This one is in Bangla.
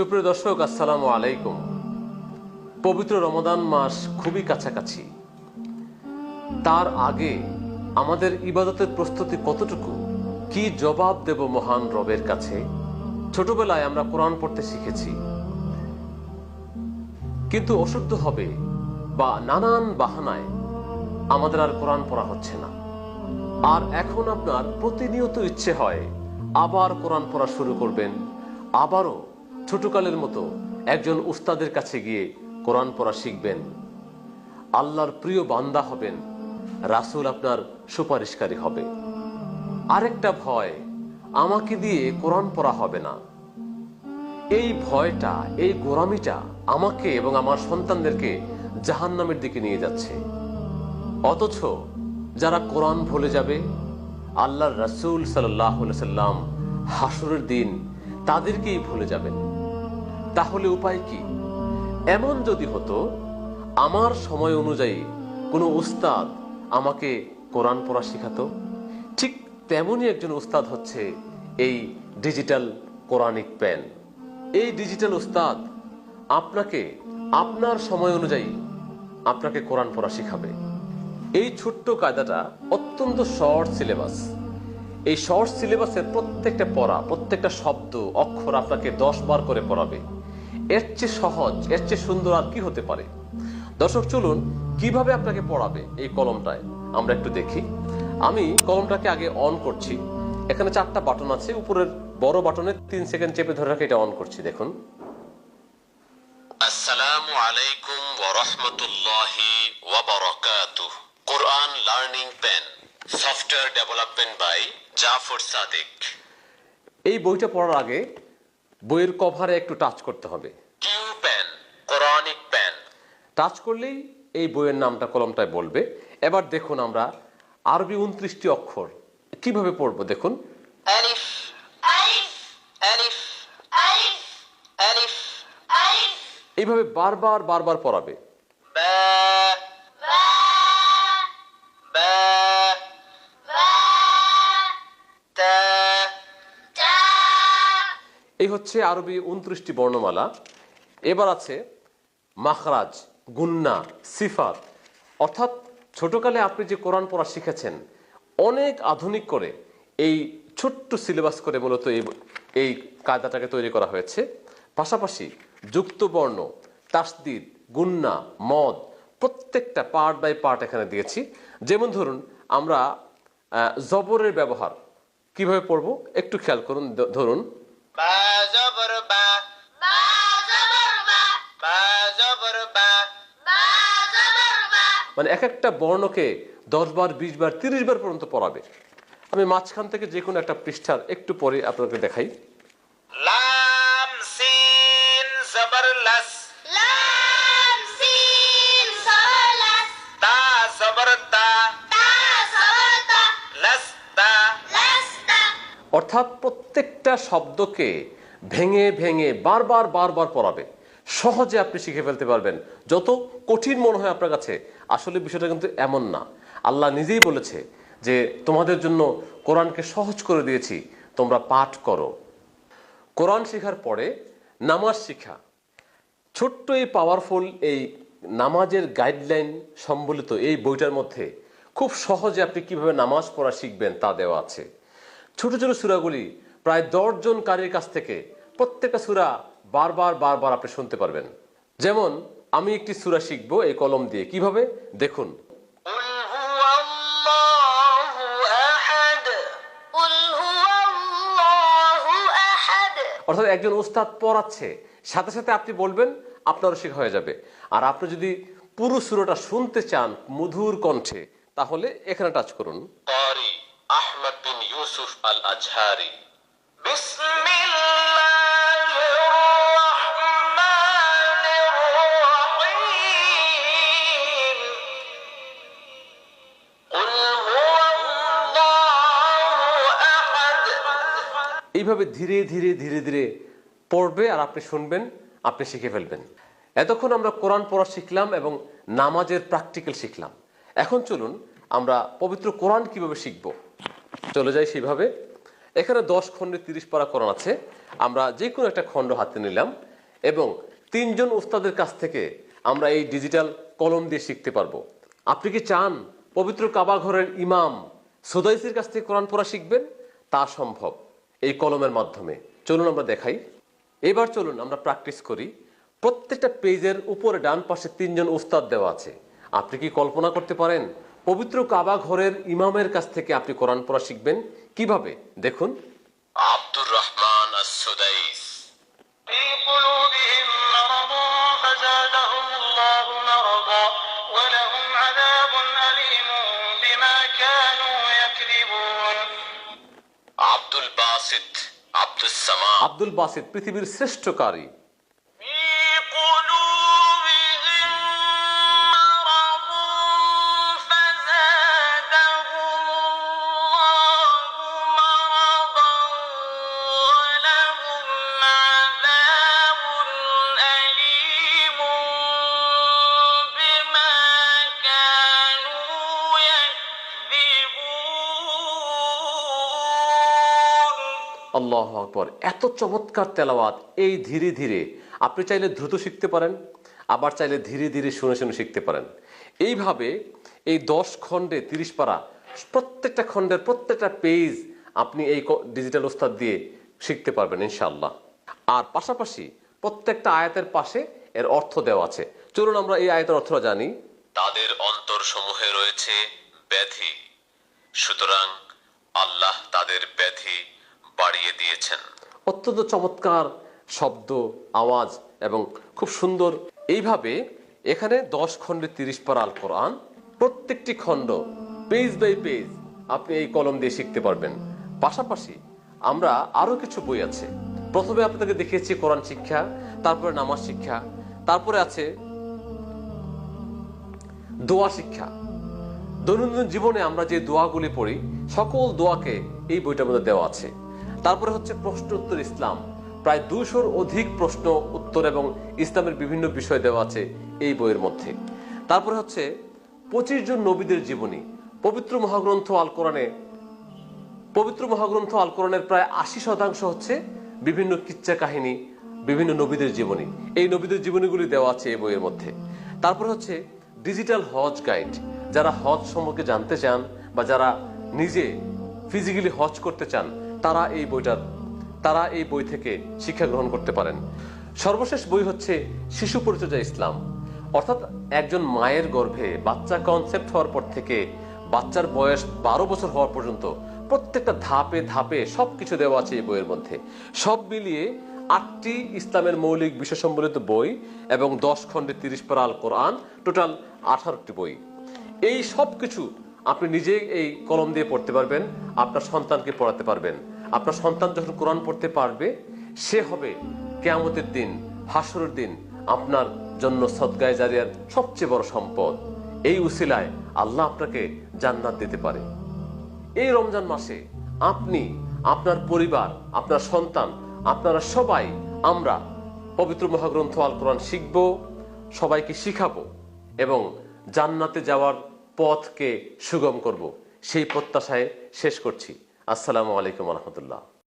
সুপ্রিয় দর্শক, আসসালামু আলাইকুম। পবিত্র রমাদান মাস খুবই কাছাকাছি। তার আগে আমাদের ইবাদতের প্রস্তুতি কতটুকু, কি জবাব দেব মহান রবের কাছে? ছোটবেলায় আমরা কোরআন পড়তে শিখেছি, কিন্তু অসুস্থ হবে বা নানান বাহানায় আমাদের আর কোরআন পড়া হচ্ছে না। আর এখন আপনার প্রতিনিয়ত ইচ্ছে হয় আবার কোরআন পড়া শুরু করবেন, আবারও ছোটকালের মতো একজন উস্তাদের কাছে গিয়ে কোরআন পড়া শিখবেন, আল্লাহর প্রিয় বান্দা হবেন, রাসূল আপনার সুপারিশকারী হবে। আরেকটা ভয়, আমাকে দিয়ে কোরআন পড়া হবে না। এই ভয়টা, এই গোরামিটা আমাকে এবং আমার সন্তানদেরকে জাহান্নামের দিকে নিয়ে যাচ্ছে। অথচ যারা কোরআন ভুলে যাবে, আল্লাহর রাসূল সাল্লাল্লাহু আলাইহি সাল্লাম হাসরের দিন তাদেরকেই ভুলে যাবেন। তাহলে উপায় কি? এমন যদি হতো আমার সময় অনুযায়ী কোনো উস্তাদ আমাকে কোরআন পড়া শেখাতো, ঠিক তেমনই একজন উস্তাদ হচ্ছে এই ডিজিটাল কোরআনিক পেন। এই ডিজিটাল উস্তাদ আপনাকে আপনার সময় অনুযায়ী আপনাকে কোরআন পড়া শেখাবে। এই ছোট্ট কায়দাটা অত্যন্ত শর্ট সিলেবাস। এই শর্ট সিলেবাসের প্রত্যেকটা পড়া, প্রত্যেকটা শব্দ, অক্ষর আপনাকে 10 বার করে পড়াবে। এর চেয়ে সহজ, এর চেয়ে সুন্দর আর কি হতে পারে? দর্শক, চলুন কিভাবে আপনাকে পড়াবে এই কলমটায় আমরা একটু দেখি। আমি কলমটাকে আগে অন করছি। এখানে 4টা বাটন আছে, উপরের বড় বাটনে 3 সেকেন্ড চেপে ধরে রাখে এটা অন করছি। দেখুন, আসসালামু আলাইকুম ওয়া রাহমাতুল্লাহি ওয়া বারাকাতুহু। Quran learning pen, software development by Jafar Sadiq. এই বইটা পড়ার আগে বইয়ের কভারে একটু টাচ করতে হবে। Q pen, Quranic pen. Touch করলেই এই বইয়ের নামটা কলমটায় বলবে। এবার দেখুন আমরা আরবি 29টি অক্ষর কিভাবে পড়বো। দেখুন, আলিফ আলিফ আলিফ আলিফ আলিফ আলিফ, এইভাবে বারবার বারবার পড়াবে। বা বা বা বা, তা তা। এই হচ্ছে আরবি 29টি বর্ণমালা। এবার আছে মাখরাজ, গুন্না, সিফাত। অর্থাৎ ছোটকালে আপনি যে কোরআন পড়া শিখেছেন, অনেক আধুনিক করে এই ছোট্ট সিলেবাস করে মূলত এই কায়দাটাকে তৈরি করা হয়েছে। পাশাপাশি যুক্ত বর্ণ, তাসদিদ, গুন্না, মদ, প্রত্যেকটা পার্ট বাই পার্ট এখানে দিয়েছি। যেমন ধরুন আমরা জবরের ব্যবহার কিভাবে পড়বো একটু খেয়াল করুন। ধরুন, বা জবর বা, বা জবর বা, বা জবর বা, বা জবর বা। মানে এক একটা বর্ণকে 10 বার, 20 বার, 30 বার পর্যন্ত পড়াবে। আমি মাঝখান থেকে যে কোনো একটা পৃষ্ঠার একটু পরে আপনাকে দেখাই। লাম সিন জবর লাস, লাম সিন জবর লাস, তা জবর তা, তা জবর তা, লাস তা, লাস তা। অর্থাৎ প্রত্যেকটা শব্দকে ভেঙে ভেঙে বারবার বারবার পড়াবে। সহজে আপনি শিখে ফেলতে পারবেন। যত কঠিন মনে হয় আপনার কাছে, আসলে বিষয়টা কিন্তু এমন না। আল্লাহ নিজেই বলেছে যে তোমাদের জন্য কোরআনকে সহজ করে দিয়েছি, তোমরা পাঠ করো। কোরআন শেখার পরে নামাজ শিখা, ছোট্ট এই পাওয়ারফুল এই নামাজের গাইডলাইন সম্বলিত এই বইটার মধ্যে খুব সহজে আপনি কিভাবে নামাজ পড়া শিখবেন তা দেওয়া আছে। ছোট ছোট সূরাগুলি প্রায় 10 জন কারীর কাছ থেকে প্রত্যেকটা সূরা বারবার বারবার আপনি শুনতে পারবেন। যেমন আমি একটি সূরা শিখবো এই কলম দিয়ে। কিভাবে দেখুন, অর্থাৎ একজন উস্তাদ পড়াচ্ছে, সাথে সাথে আপনি বলবেন, আপনারও শেখা হয়ে যাবে। আর আপনি যদি পুরো সূরাটা শুনতে চান মধুর কণ্ঠে, তাহলে এখানে টাচ করুন। ক্বারি আহমদ বিন ইউসুফ আল আজহারি। বিসমিল্লাহির রাহমানির রাহিম। কুল হুয়াল্লাহু আহাদ। এইভাবে ধীরে ধীরে ধীরে ধীরে পড়বে আর আপনি শুনবেন, আপনি শিখে ফেলবেন। এতক্ষণ আমরা কোরআন পড়া শিখলাম এবং নামাজের প্র্যাকটিক্যাল শিখলাম। এখন চলুন আমরা পবিত্র কোরআন কিভাবে শিখব, চলে যাই সেভাবে। এখানে 10 খণ্ডে 30 পারা কোরআন আছে। আমরা যে কোনো একটা খণ্ড হাতে নিলাম এবং 3 জন উস্তাদের কাছ থেকে আমরা এই ডিজিটাল কলম দিয়ে শিখতে পারবো। আপনি কি চান পবিত্র কাবা ঘরের ইমাম সুদাইসির কাছ থেকে কোরআন পড়া শিখবেন? তা সম্ভব এই কলমের মাধ্যমে। চলুন আমরা দেখাই। এবার চলুন আমরা প্র্যাকটিস করি। প্রত্যেকটা পেজের উপরে ডান পাশে 3 জন উস্তাদ দেওয়া আছে। আপনি কি কল্পনা করতে পারেন পবিত্র কাবা ঘরের ইমামের কাছ থেকে আপনি কোরআন পড়া শিখবেন কিভাবে? দেখুন, আব্দুর রহমান আস-সুদাইস। আব্দুল বাসিত, আব্দুস সামাদ। আব্দুল বাসিত পৃথিবীর শ্রেষ্ঠ কারি। আল্লাহু আকবার। এত চমৎকার তেলাওয়াত। এই ধীরে ধীরে আপনি চাইলে দ্রুত শিখতে পারেন, আবার চাইলে ধীরে ধীরে শুনে শুনে শিখতে পারেন। এইভাবে এই 10 খণ্ডে 30 পারা, প্রত্যেকটা খণ্ডের প্রত্যেকটা পেজ আপনি এই ডিজিটাল উস্তাদ দিয়ে শিখতে পারবেন ইনশাআল্লাহ। আর পাশাপাশি প্রত্যেকটা আয়াতের পাশে এর অর্থ দেওয়া আছে। চলুন আমরা এই আয়াতের অর্থটা জানি। তাদের অন্তর সমূহে রয়েছে ব্যাধি, সুতরাং আল্লাহ তাদের ব্যাধি বাড়িয়ে দিয়েছেন। অত্যন্ত চমৎকার শব্দ, আওয়াজ এবং খুব সুন্দর। এইভাবে এখানে 10 খণ্ডে 30 পারা আল কোরআন, প্রত্যেকটি খণ্ড পেজ বাই পেজ আপনি এই কলম দিয়ে শিখতে পারবেন। পাশাপাশি আমরা আরো কিছু বই আছে। প্রথমে আপনাদেরকে দেখিয়েছি কোরআন শিক্ষা, তারপরে নামাজ শিক্ষা, তারপরে আছে দোয়া শিক্ষা। দৈনন্দিন জীবনে আমরা যে দোয়াগুলি পড়ি সকল দোয়াকে এই বইটার মধ্যে দেওয়া আছে। তারপরে হচ্ছে প্রশ্ন উত্তর ইসলাম, প্রায় 200-র অধিক প্রশ্ন উত্তর এবং ইসলামের বিভিন্ন বিষয় দেওয়া আছে এই বইয়ের মধ্যে। তারপরে হচ্ছে 25 জন নবীদের জীবনী। পবিত্র মহাগ্রন্থ আল কোরআনের প্রায় 80% হচ্ছে বিভিন্ন কিচ্ছা কাহিনী, বিভিন্ন নবীদের জীবনী। এই নবীদের জীবনীগুলি দেওয়া আছে এই বইয়ের মধ্যে। তারপরে হচ্ছে ডিজিটাল হজ গাইড। যারা হজ সম্পর্কে জানতে চান বা যারা নিজে ফিজিক্যালি হজ করতে চান তারা এই বই থেকে শিক্ষা গ্রহণ করতে পারেন। সর্বশেষ বই হচ্ছে শিশু পরিচর্যা ইসলাম, অর্থাৎ একজন মায়ের গর্ভে বাচ্চা কনসেপ্ট হওয়ার পর থেকে বাচ্চার বয়স 12 বছর হওয়া পর্যন্ত প্রত্যেকটা ধাপে ধাপে সবকিছু দেওয়া আছে এই বইয়ের মধ্যে। সব মিলিয়ে 8টি ইসলামের মৌলিক বিষয় সম্বলিত বই এবং 10 খণ্ডে 30 পারা আল কোরআন, টোটাল 18টি বই। এই সব কিছু আপনি নিজে এই কলম দিয়ে পড়তে পারবেন, আপনার সন্তানকে পড়াতে পারবেন। আপনার সন্তান যখন কোরআন পড়তে পারবে, সে হবে কিয়ামতের দিন, হাসরের দিন আপনার জন্য সদকায়ে জারিয়ার সবচেয়ে বড় সম্পদ। এই উসিলায় আল্লাহ আপনাকে জান্নাত দিতে পারে। এই রমজান মাসে আপনি, আপনার পরিবার, আপনার সন্তান, আপনারা সবাই আমরা পবিত্র মহাগ্রন্থ আল কোরআন শিখব, সবাইকে শিখাবো এবং জান্নাতে যাওয়ার পথকে সুগম করব, সেই প্রত্যাশায় শেষ করছি। আসসালামু আলাইকুম ওয়া রাহমাতুল্লাহ।